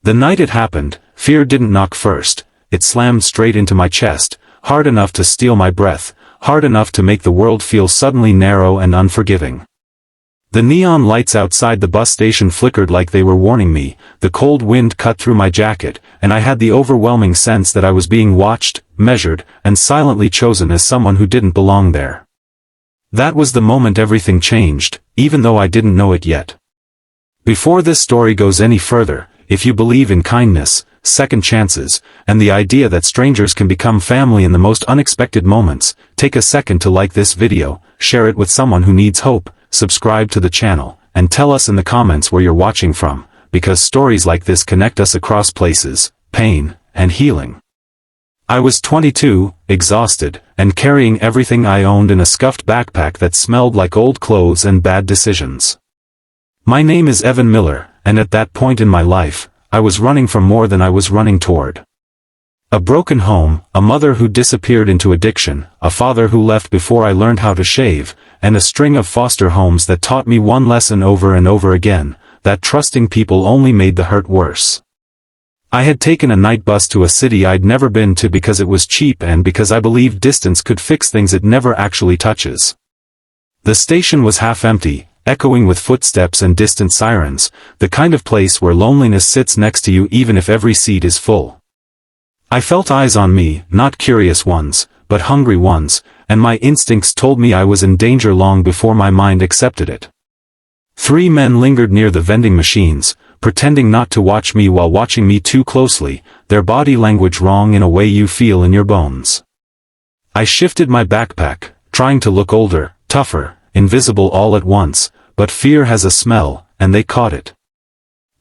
The night it happened, fear didn't knock first, it slammed straight into my chest, hard enough to steal my breath, hard enough to make the world feel suddenly narrow and unforgiving. The neon lights outside the bus station flickered like they were warning me, the cold wind cut through my jacket, and I had the overwhelming sense that I was being watched, measured, and silently chosen as someone who didn't belong there. That was the moment everything changed, even though I didn't know it yet. Before this story goes any further, if you believe in kindness, second chances, and the idea that strangers can become family in the most unexpected moments, take a second to like this video, share it with someone who needs hope, subscribe to the channel, and tell us in the comments where you're watching from, because stories like this connect us across places, pain, and healing. I was 22, exhausted, and carrying everything I owned in a scuffed backpack that smelled like old clothes and bad decisions. My name is Evan Miller, and at that point in my life, I was running from more than I was running toward. A broken home, a mother who disappeared into addiction, a father who left before I learned how to shave, and a string of foster homes that taught me one lesson over and over again, that trusting people only made the hurt worse. I had taken a night bus to a city I'd never been to because it was cheap and because I believed distance could fix things it never actually touches. The station was half empty, echoing with footsteps and distant sirens, the kind of place where loneliness sits next to you even if every seat is full. I felt eyes on me, not curious ones, but hungry ones, and my instincts told me I was in danger long before my mind accepted it. 3 men lingered near the vending machines, pretending not to watch me while watching me too closely, their body language wrong in a way you feel in your bones. I shifted my backpack, trying to look older, tougher, invisible all at once, but fear has a smell, and they caught it.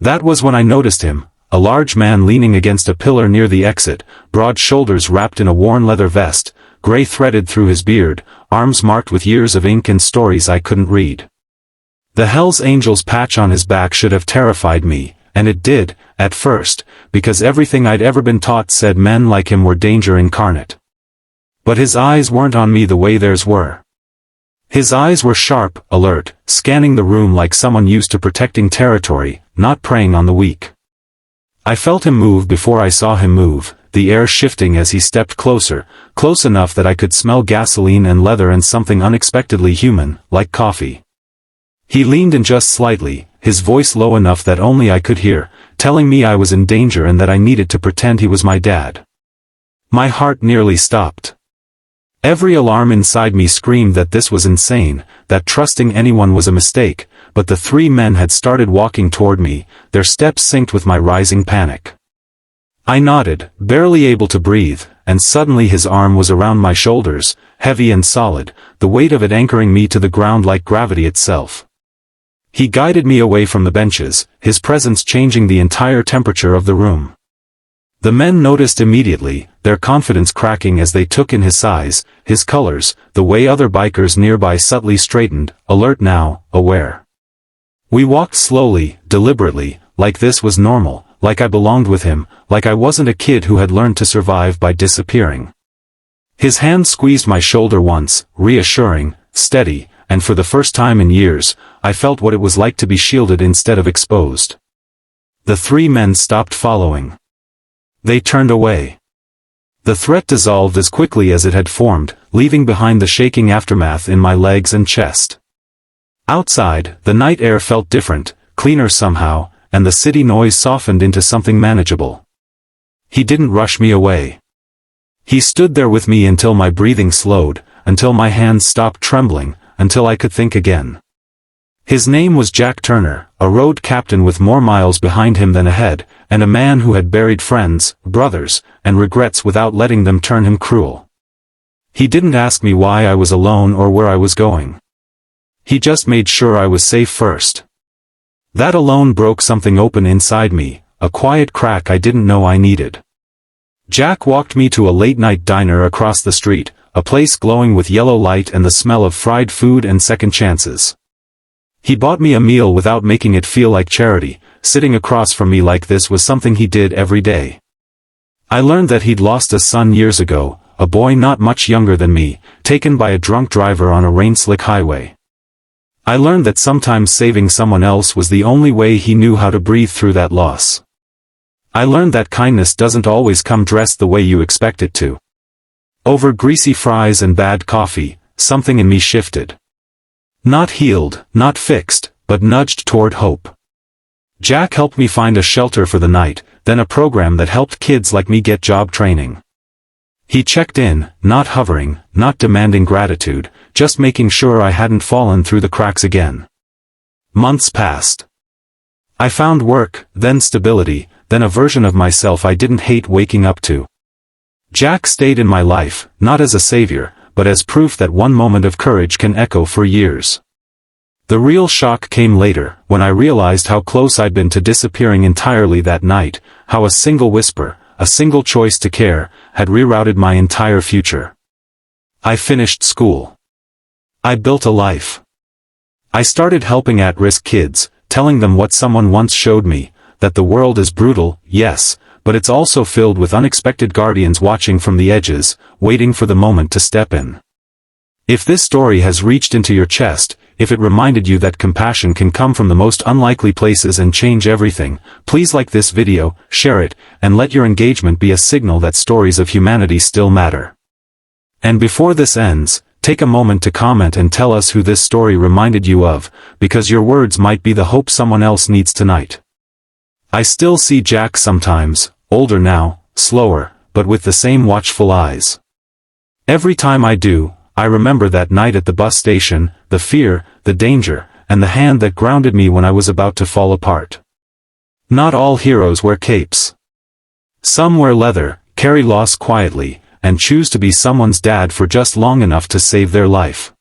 That was when I noticed him, a large man leaning against a pillar near the exit, broad shoulders wrapped in a worn leather vest, gray threaded through his beard, arms marked with years of ink and stories I couldn't read. The Hell's Angels patch on his back should have terrified me, and it did, at first, because everything I'd ever been taught said men like him were danger incarnate. But his eyes weren't on me the way theirs were. His eyes were sharp, alert, scanning the room like someone used to protecting territory, not preying on the weak. I felt him move before I saw him move, the air shifting as he stepped closer, close enough that I could smell gasoline and leather and something unexpectedly human, like coffee. He leaned in just slightly, his voice low enough that only I could hear, telling me I was in danger and that I needed to pretend he was my dad. My heart nearly stopped. Every alarm inside me screamed that this was insane, that trusting anyone was a mistake, but the 3 men had started walking toward me, their steps synced with my rising panic. I nodded, barely able to breathe, and suddenly his arm was around my shoulders, heavy and solid, the weight of it anchoring me to the ground like gravity itself. He guided me away from the benches, his presence changing the entire temperature of the room. The men noticed immediately, their confidence cracking as they took in his size, his colors, the way other bikers nearby subtly straightened, alert now, aware. We walked slowly, deliberately, like this was normal, like I belonged with him, like I wasn't a kid who had learned to survive by disappearing. His hand squeezed my shoulder once, reassuring, steady, and for the first time in years, I felt what it was like to be shielded instead of exposed. The 3 men stopped following. They turned away. The threat dissolved as quickly as it had formed, leaving behind the shaking aftermath in my legs and chest. Outside, the night air felt different, cleaner somehow, and the city noise softened into something manageable. He didn't rush me away. He stood there with me until my breathing slowed, until my hands stopped trembling, until I could think again. His name was Jack Turner, a road captain with more miles behind him than ahead, and a man who had buried friends, brothers, and regrets without letting them turn him cruel. He didn't ask me why I was alone or where I was going. He just made sure I was safe first. That alone broke something open inside me, a quiet crack I didn't know I needed. Jack walked me to a late-night diner across the street, a place glowing with yellow light and the smell of fried food and second chances. He bought me a meal without making it feel like charity, sitting across from me like this was something he did every day. I learned that he'd lost a son years ago, a boy not much younger than me, taken by a drunk driver on a rain-slick highway. I learned that sometimes saving someone else was the only way he knew how to breathe through that loss. I learned that kindness doesn't always come dressed the way you expect it to. Over greasy fries and bad coffee, something in me shifted. Not healed, not fixed, but nudged toward hope. Jack helped me find a shelter for the night, then a program that helped kids like me get job training. He checked in, not hovering, not demanding gratitude, just making sure I hadn't fallen through the cracks again. Months passed. I found work, then stability, then a version of myself I didn't hate waking up to. Jack stayed in my life, not as a savior, but as proof that one moment of courage can echo for years. The real shock came later, when I realized how close I'd been to disappearing entirely that night, how a single whisper, a single choice to care, had rerouted my entire future. I finished school. I built a life. I started helping at-risk kids, telling them what someone once showed me, that the world is brutal, yes, but it's also filled with unexpected guardians watching from the edges, waiting for the moment to step in. If this story has reached into your chest, if it reminded you that compassion can come from the most unlikely places and change everything, please like this video, share it, and let your engagement be a signal that stories of humanity still matter. And before this ends, take a moment to comment and tell us who this story reminded you of, because your words might be the hope someone else needs tonight. I still see Jack sometimes, older now, slower, but with the same watchful eyes. Every time I do, I remember that night at the bus station, the fear, the danger, and the hand that grounded me when I was about to fall apart. Not all heroes wear capes. Some wear leather, carry loss quietly, and choose to be someone's dad for just long enough to save their life.